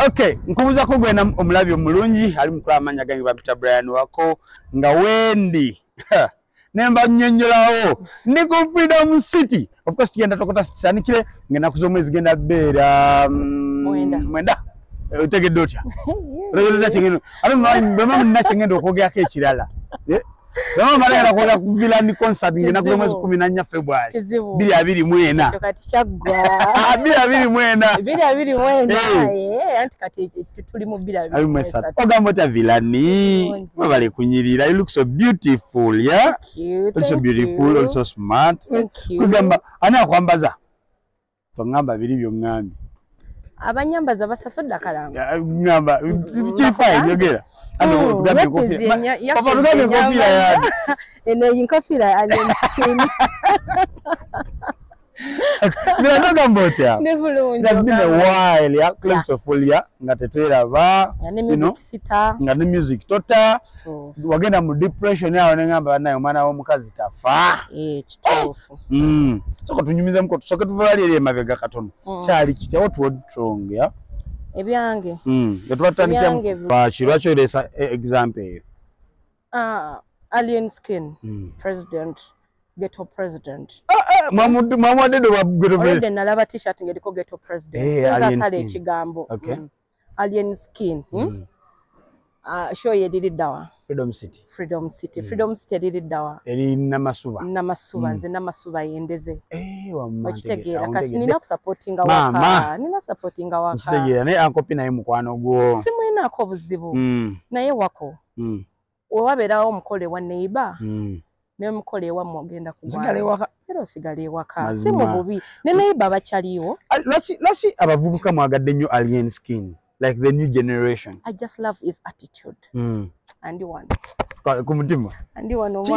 Okay, nkubuza ko gwena omulabi omulungi ali mukula amanya gangi bapita Brian wako nga wendi. Nemba nnyonnyolawo ndi ku Freedom City. Of course tugenda tokota sanikire ngena kuzomwezi genda bera mwenda. Utegedde otya. Utegedde kyengendo. Ate bama munachengendo okogeyako ekirala. Bama malera koga ku Villani concert ngena kuzomwezi 14 February. 2024. Kyo kati kyaggwa. 2024. Anti kati tuli mu 2024. Ogamba ota Villani. Wabale kunyirira. You look so beautiful, yeah? Cute. Also beautiful, also smart. Thank you. Kugamba ana kwambaza. Tongamba biri byongambi. Abanyambaza basasodda kalanga. Ngamba kifai yogera. Ando kugambe kofi. Papa kugambe kofi ya. Ene yinkofira alien skin. Mira no gambotya. Nevulungi. That's been a while, yeah, close to full year. Ngatetwera ba. You know. Sita. Ngane music tota. Wagenda mu depression yawo nengamba nayo mwana wo mukazi tafa. Kitofu. Soko tunyumiza mko tusoke tuvalire mabega katono. Chali kite what would strong, yeah. Ebyange. Yatwatandika ba chirwacho lesa example. Alien skin. President. Ghetto president. Mamude do Ghetto president. Nalaba t-shirt ngeliko Ghetto president. Alien sale ekigambo. Okay. Alien skin. Show ye did dawa. Freedom City. Freedom City did dawa. Eri namasuba. Nze namasuba yendeze. Wamma. Okitegera kati nina supportinga waka. Nina supportinga waka. Okitegera naye ankopi naye mukwano gwo. Simwina ako buzibu. Naye wako. Wewaberawo omukole wa neighbor. Ne mukole wa mogenda kugwa. Sigale waka. Ero sigale waka. Simu bubi. Ne neighbor bachaliwo. Laki abavubuka mwagadde nnyo alien skin. Like the new generation. I just love his attitude. And you want. Kumutima. And you want.